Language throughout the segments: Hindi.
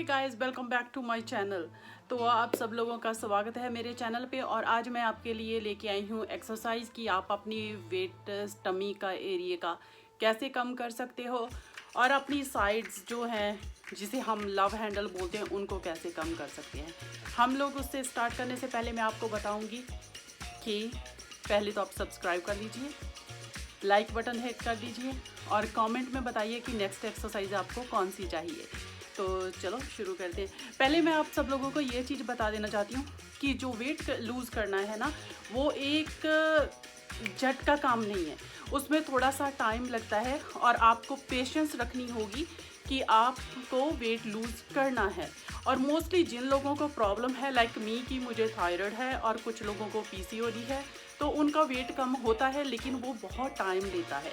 Guys, welcome back to my channel. तो आप सब लोगों का स्वागत है मेरे चैनल पे। और आज मैं आपके लिए लेके आई हूँ एक्सरसाइज की आप अपनी वेट टमी का एरिया का कैसे कम कर सकते हो और अपनी साइड्स जो हैं जिसे हम लव हैंडल बोलते हैं उनको कैसे कम कर सकते हैं। हम लोग उससे स्टार्ट करने से पहले मैं आपको बताऊँगी कि पहले तो आप सब्सक्राइब कर लीजिए, लाइक बटन हिट कर दीजिए और कमेंट में बताइए कि नेक्स्ट एक्सरसाइज आपको कौन सी चाहिए। तो चलो शुरू करते हैं। पहले मैं आप सब लोगों को ये चीज़ बता देना चाहती हूँ कि जो वेट लूज़ करना है ना, वो एक झट का काम नहीं है। उसमें थोड़ा सा टाइम लगता है और आपको पेशेंस रखनी होगी कि आपको वेट लूज़ करना है। और मोस्टली जिन लोगों को प्रॉब्लम है लाइक मी कि मुझे थायराइड है और कुछ लोगों को पीसीओडी है, तो उनका वेट कम होता है लेकिन वो बहुत टाइम लेता है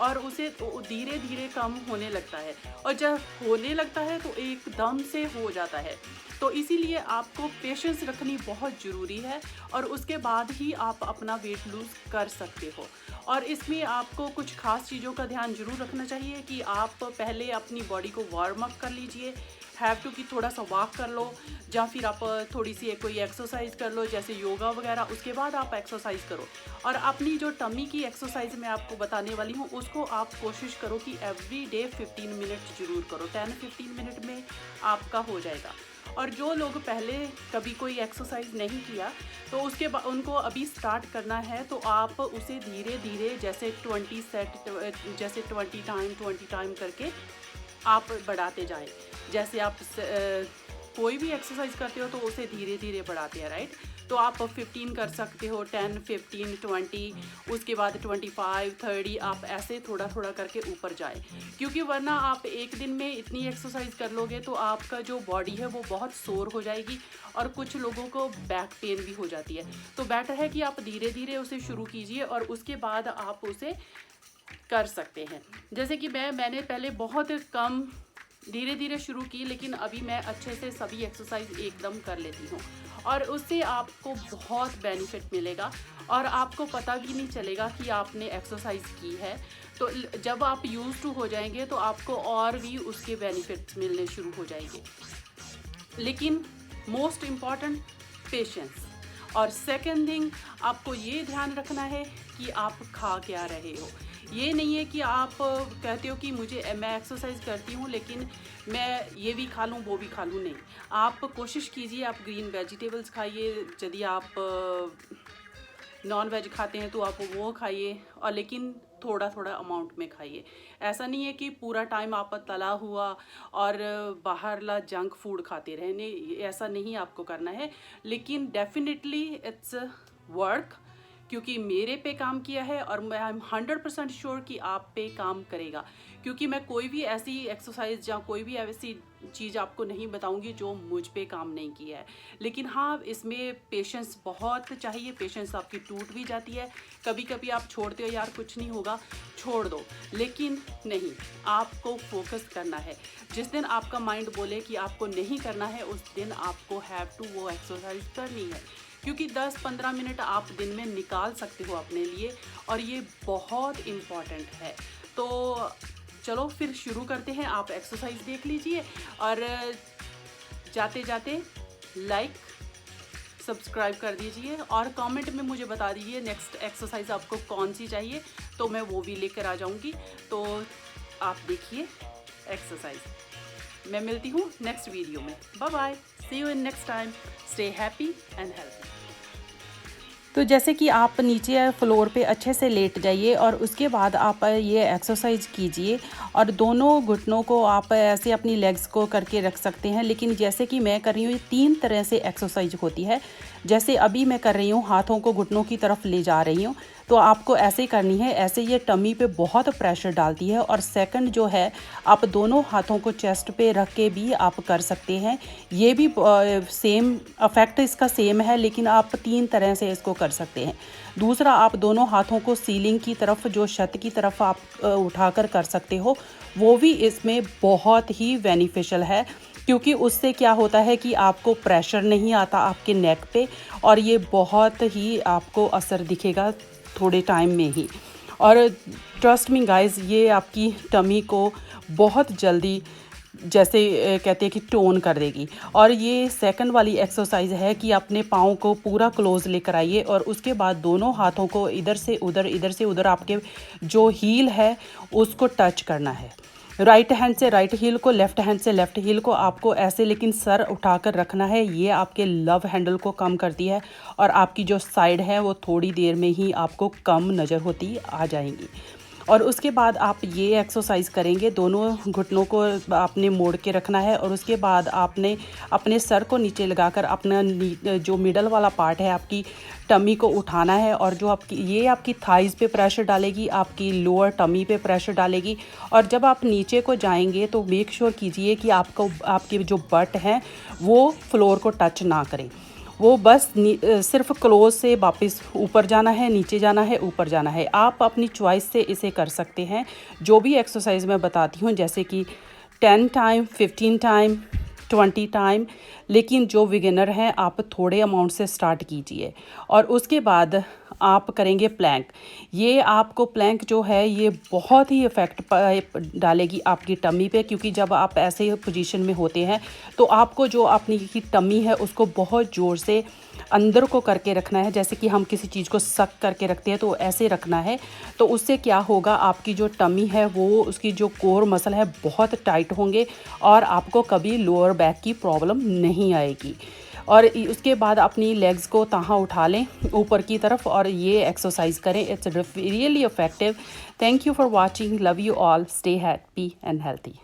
और उसे धीरे धीरे कम होने लगता है और जब होने लगता है तो एकदम से हो जाता है। तो इसीलिए आपको पेशेंस रखनी बहुत ज़रूरी है और उसके बाद ही आप अपना वेट लूज़ कर सकते हो। और इसमें आपको कुछ खास चीज़ों का ध्यान जरूर रखना चाहिए कि आप पहले अपनी बॉडी को वार्म अप कर लीजिए। हैव टू कि थोड़ा सा वॉक कर लो या फिर आप थोड़ी सी कोई एक्सरसाइज कर लो जैसे योगा वगैरह, उसके बाद आप एक्सरसाइज करो। और अपनी जो टमी की एक्सरसाइज मैं आपको बताने वाली हूँ उसको आप कोशिश करो कि एवरी डे 15 मिनट ज़रूर करो। 10-15 मिनट में आपका हो जाएगा। और जो लोग पहले कभी कोई एक्सरसाइज नहीं किया तो उसके बाद उनको अभी स्टार्ट करना है तो आप उसे धीरे धीरे जैसे 20 सेट, जैसे 20 टाइम करके आप बढ़ाते जाएं। जैसे आप कोई भी एक्सरसाइज करते हो तो उसे धीरे धीरे बढ़ाते हैं, राइट। तो आप 15 कर सकते हो, 10, 15, 20, उसके बाद 25, 30, आप ऐसे थोड़ा थोड़ा करके ऊपर जाए। क्योंकि वरना आप एक दिन में इतनी एक्सरसाइज कर लोगे तो आपका जो बॉडी है वो बहुत सोर हो जाएगी और कुछ लोगों को बैक पेन भी हो जाती है। तो बेटर है कि आप धीरे धीरे उसे शुरू कीजिए और उसके बाद आप उसे कर सकते हैं। जैसे कि मैंने पहले बहुत कम धीरे धीरे शुरू की, लेकिन अभी मैं अच्छे से सभी एक्सरसाइज एकदम कर लेती हूँ और उससे आपको बहुत बेनिफिट मिलेगा और आपको पता भी नहीं चलेगा कि आपने एक्सरसाइज की है। तो जब आप यूज टू हो जाएंगे तो आपको और भी उसके बेनिफिट्स मिलने शुरू हो जाएंगे। लेकिन मोस्ट इम्पॉर्टेंट पेशेंस। और सेकंड थिंग, आपको ये ध्यान रखना है कि आप खा क्या रहे हो। ये नहीं है कि आप कहते हो कि मैं एक्सरसाइज करती हूँ लेकिन मैं ये भी खा लूँ वो भी खा लूँ, नहीं। आप कोशिश कीजिए आप ग्रीन वेजिटेबल्स खाइए, यदि आप नॉन वेज खाते हैं तो आप वो खाइए और लेकिन थोड़ा थोड़ा अमाउंट में खाइए। ऐसा नहीं है कि पूरा टाइम आप तला हुआ और बाहर ला जंक फूड खाते रहने, ऐसा नहीं आपको करना है। लेकिन डेफिनेटली इट्स वर्क, क्योंकि मेरे पे काम किया है और मैं आई एम 100% श्योर कि आप पे काम करेगा। क्योंकि मैं कोई भी ऐसी एक्सरसाइज या कोई भी ऐसी चीज़ आपको नहीं बताऊंगी जो मुझ पे काम नहीं किया है। लेकिन हाँ, इसमें पेशेंस बहुत चाहिए। पेशेंस आपकी टूट भी जाती है, कभी कभी आप छोड़ते हो यार कुछ नहीं होगा छोड़ दो, लेकिन नहीं, आपको फोकस करना है। जिस दिन आपका माइंड बोले कि आपको नहीं करना है उस दिन आपको हैव टू वो एक्सरसाइज करनी है। क्योंकि 10-15 मिनट आप दिन में निकाल सकते हो अपने लिए और ये बहुत इम्पॉर्टेंट है। तो चलो फिर शुरू करते हैं। आप एक्सरसाइज देख लीजिए और जाते जाते लाइक सब्सक्राइब कर दीजिए और कमेंट में मुझे बता दीजिए नेक्स्ट एक्सरसाइज आपको कौन सी चाहिए, तो मैं वो भी लेकर आ जाऊंगी। तो आप देखिए एक्सरसाइज। मैं मिलती हूँ नेक्स्ट वीडियो में। Bye bye, see you in next time. Stay happy and healthy. तो जैसे कि आप नीचे फ्लोर पे अच्छे से लेट जाइए और उसके बाद आप ये एक्सरसाइज कीजिए और दोनों घुटनों को आप ऐसे अपनी लेग्स को करके रख सकते हैं। लेकिन जैसे कि मैं कर रही हूँ, ये 3 तरह से एक्सरसाइज होती है। जैसे अभी मैं कर रही हूँ, हाथों को घुटनों की तरफ ले जा रही हूँ, तो आपको ऐसे करनी है। ऐसे ये टमी पे बहुत प्रेशर डालती है। और सेकंड जो है, आप दोनों हाथों को चेस्ट पे रख के भी आप कर सकते हैं। ये भी सेम इफेक्ट इसका सेम है, लेकिन आप 3 तरह से इसको कर सकते हैं। दूसरा, आप दोनों हाथों को सीलिंग की तरफ, जो छत की तरफ आप उठाकर कर सकते हो, वो भी इसमें बहुत ही बेनिफिशियल है। क्योंकि उससे क्या होता है कि आपको प्रेशर नहीं आता आपके नेक पे और ये बहुत ही आपको असर दिखेगा थोड़े टाइम में ही। और ट्रस्ट मी गाइस, ये आपकी टमी को बहुत जल्दी जैसे कहते हैं कि टोन कर देगी। और ये सेकंड वाली एक्सरसाइज है कि अपने पाँव को पूरा क्लोज लेकर आइए और उसके बाद दोनों हाथों को इधर से उधर आपके जो हील है उसको टच करना है। राइट हैंड से राइट हील को, लेफ्ट हैंड से लेफ्ट हील को आपको ऐसे लेकिन सर उठाकर रखना है। ये आपके लव हैंडल को कम करती है और आपकी जो साइड है वो थोड़ी देर में ही आपको कम नज़र होती आ जाएंगी। और उसके बाद आप ये एक्सरसाइज करेंगे, दोनों घुटनों को आपने मोड़ के रखना है और उसके बाद आपने अपने सर को नीचे लगाकर अपना जो मिडल वाला पार्ट है आपकी टमी को उठाना है और जो आपकी थाइज़ पे प्रेशर डालेगी, आपकी लोअर टमी पे प्रेशर डालेगी। और जब आप नीचे को जाएंगे तो मेक श्योर कीजिए कि आपकी जो बट है वो फ्लोर को टच ना करें। वो बस सिर्फ क्लोज से वापस ऊपर जाना है, नीचे जाना है, ऊपर जाना है। आप अपनी चॉइस से इसे कर सकते हैं। जो भी एक्सरसाइज मैं बताती हूँ जैसे कि 10 टाइम, 15 टाइम, 20 टाइम, लेकिन जो बिगिनर हैं आप थोड़े अमाउंट से स्टार्ट कीजिए। और उसके बाद आप करेंगे प्लैंक। ये आपको प्लैंक जो है ये बहुत ही इफ़ेक्ट डालेगी आपकी टमी पे, क्योंकि जब आप ऐसे पोजीशन में होते हैं तो आपको जो अपनी की टमी है उसको बहुत ज़ोर से अंदर को करके रखना है। जैसे कि हम किसी चीज़ को सक करके रखते हैं तो ऐसे रखना है। तो उससे क्या होगा, आपकी जो टमी है वो उसकी जो कोर मसल है बहुत टाइट होंगे और आपको कभी लोअर बैक की प्रॉब्लम नहीं आएगी। और उसके बाद अपनी लेग्स को तहाँ उठा लें ऊपर की तरफ और ये एक्सरसाइज करें। It's really effective. Thank you for watching. Love you all. Stay happy and healthy.